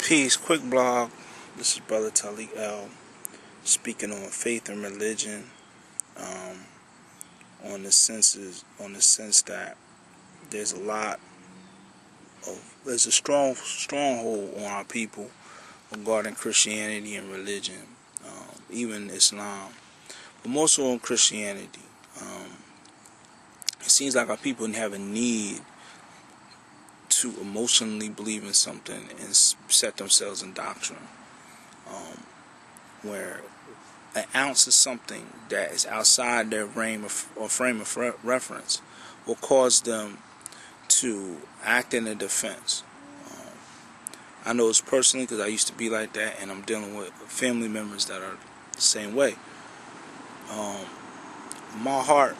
Peace, quick blog. This is Brother Talik speaking on faith and religion, on the sense that there's a stronghold on our people regarding Christianity and religion, even Islam, but more so on Christianity. It seems like our people have a need to emotionally believe in something and set themselves in doctrine, where an ounce of something that is outside their frame of reference will cause them to act in a defense. I know it's personally because I used to be like that, and I'm dealing with family members that are the same way. My heart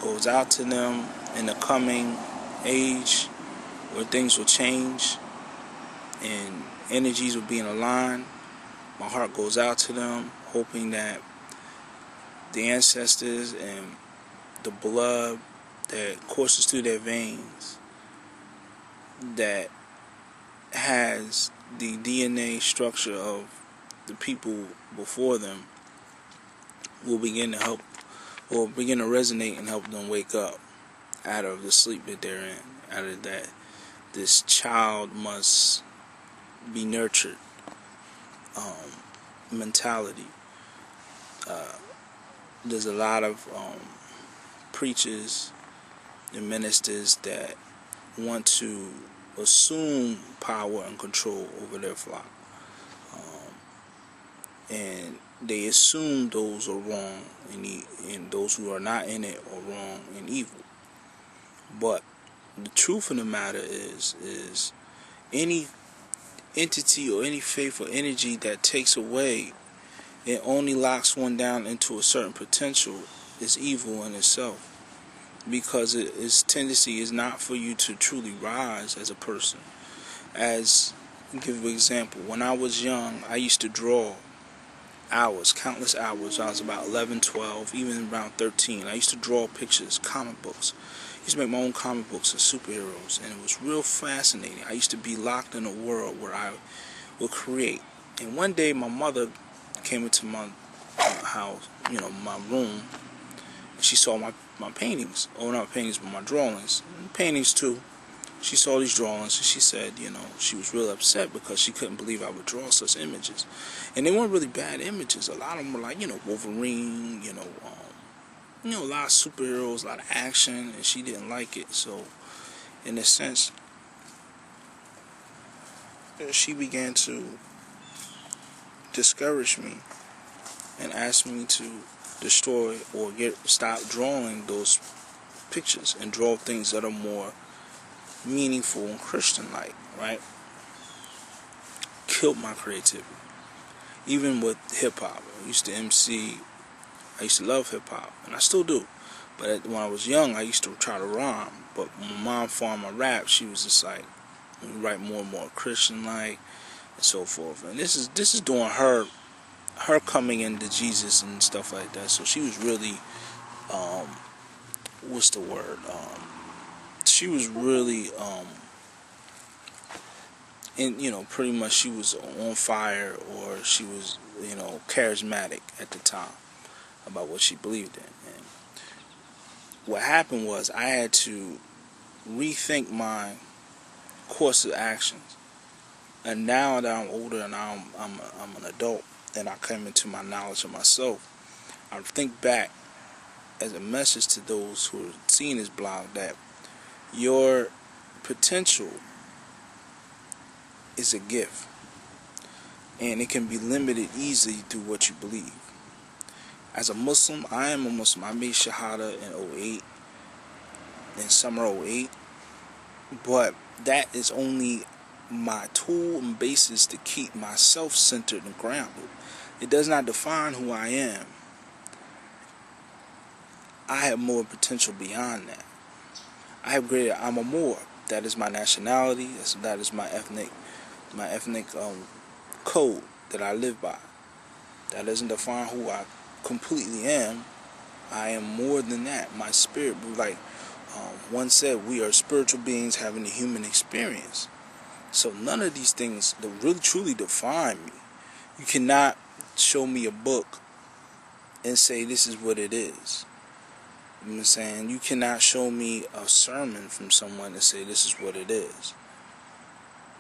goes out to them in the coming age where things will change and energies will be in a line. My heart goes out to them, hoping that the ancestors and the blood that courses through their veins, that has the DNA structure of the people before them, will begin to resonate and help them wake up out of the sleep that they're in, out of that this child must be nurtured mentality. There's a lot of preachers and ministers that want to assume power and control over their flock, and they assume those are wrong and those who are not in it are wrong and evil. But the truth of the matter is any entity or any faith or energy that takes away and only locks one down into a certain potential is evil in itself, because its tendency is not for you to truly rise as a person. As I'll give you an example, when I was young, I used to draw countless hours. I was about 11, 12, even around 13. I used to draw pictures, comic books. I used to make my own comic books of superheroes, and it was real fascinating. I used to be locked in a world where I would create. And one day my mother came into my house, my room, and she saw my paintings. Oh, not paintings, but my drawings. And paintings too. She saw these drawings, and she said, she was real upset because she couldn't believe I would draw such images. And they weren't really bad images. A lot of them were like, Wolverine, a lot of superheroes, a lot of action, and she didn't like it. So, in a sense, she began to discourage me and ask me to destroy or stop drawing those pictures and draw things that are more meaningful and Christian-like, right? Killed my creativity. Even with hip-hop, I used to MC. I used to love hip-hop, and I still do. But when I was young, I used to try to rhyme. But when my mom found my rap, she was just like, write more and more Christian-like, and so forth. And this is during her coming into Jesus and stuff like that. So she was really, what's the word? She was really, pretty much she was on fire, or she was, charismatic at the time about what she believed in. And what happened was I had to rethink my course of actions. And now that I'm older and I'm an adult and I came into my knowledge of myself, I think back as a message to those who are seeing this blog that your potential is a gift, and it can be limited easily through what you believe. As a Muslim, I am a Muslim. I made Shahada in summer 08, but that is only my tool and basis to keep myself centered and grounded. It does not define who I am. I have more potential beyond that. I'm a Moor. That is my nationality. That is my ethnic code that I live by. That doesn't define who I completely am. I am more than that. My spirit, like one said, we are spiritual beings having a human experience. So none of these things that really truly define me. You cannot show me a book and say this is what it is. You know what I'm saying? You cannot show me a sermon from someone and say this is what it is.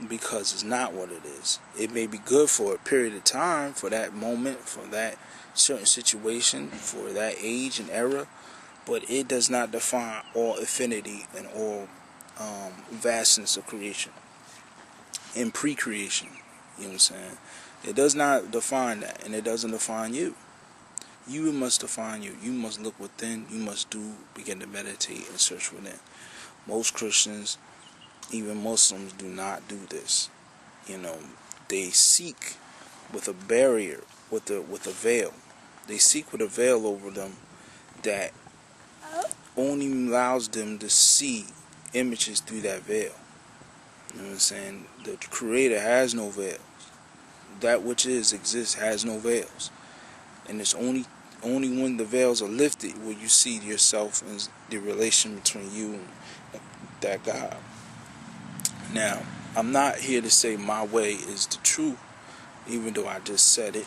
Because it's not what it is. It may be good for a period of time, for that moment, for that certain situation, for that age and era, but it does not define all affinity and all vastness of creation and pre-creation. You know what I'm saying? It does not define that, and it doesn't define you. You must define you. You must look within. You must begin to meditate and search within. Most Christians, even Muslims, do not do this. You know, they seek with a barrier, with a veil. They seek with a veil over them that only allows them to see images through that veil. You know what I'm saying? The Creator has no veils. That which exists has no veils. And it's only when the veils are lifted will you see yourself and the relation between you and that God. Now, I'm not here to say my way is the truth, even though I just said it.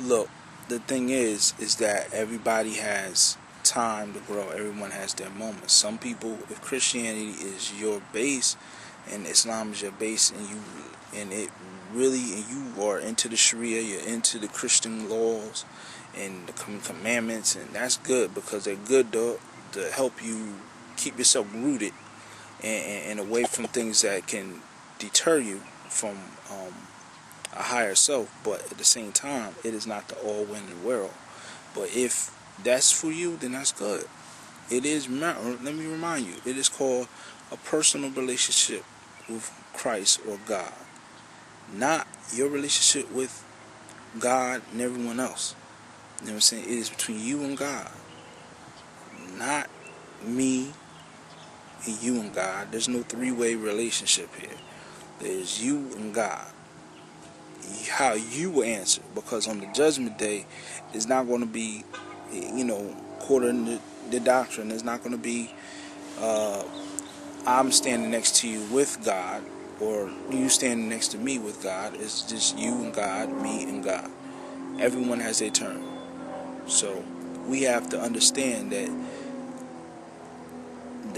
Look, the thing is that everybody has time to grow. Everyone has their moments. Some people, if Christianity is your base and Islam is your base, and you are into the Sharia, you're into the Christian laws and the commandments, and that's good because they're good to help you keep yourself rooted and away from things that can deter you from a higher self. But at the same time, it is not the all-winning world. But if that's for you, then that's good. It is, let me remind you, it is called a personal relationship with Christ or God, not your relationship with God and everyone else. You know what I'm saying? It is between you and God, not me and you and God. There's no three-way relationship here. There's you and God. How you will answer, because on the judgment day, it's not going to be, according to the doctrine, it's not going to be I'm standing next to you with God, or you standing next to me with God. It's just you and God, me and God. Everyone has their turn. So we have to understand that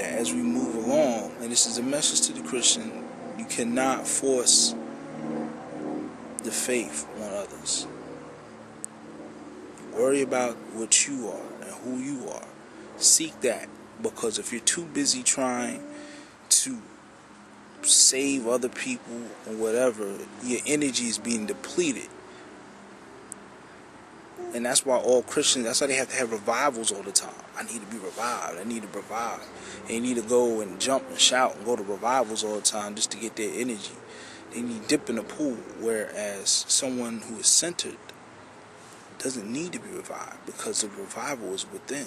as we move along, and this is a message to the Christian, you cannot force the faith on others. Worry about what you are and who you are. Seek that, because if you're too busy trying to save other people or whatever, your energy is being depleted. And that's why all Christians, that's why they have to have revivals all the time. I need to be revived. I need to revive. And you need to go and jump and shout and go to revivals all the time just to get their energy. They need to dip in the pool, whereas someone who is centered doesn't need to be revived because the revival is within.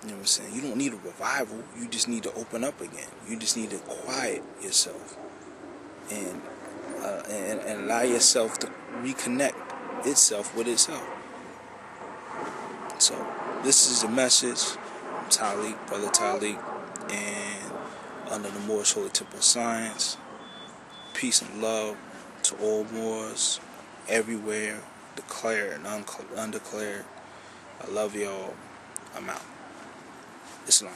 You know what I'm saying? You don't need a revival. You just need to open up again. You just need to quiet yourself and allow yourself to reconnect itself with itself. So this is a message from Talik, Brother Talik, and under the Moorish Holy Temple of Science. Peace and love to all Moors everywhere, declared and undeclared. I love y'all. I'm out. Islam.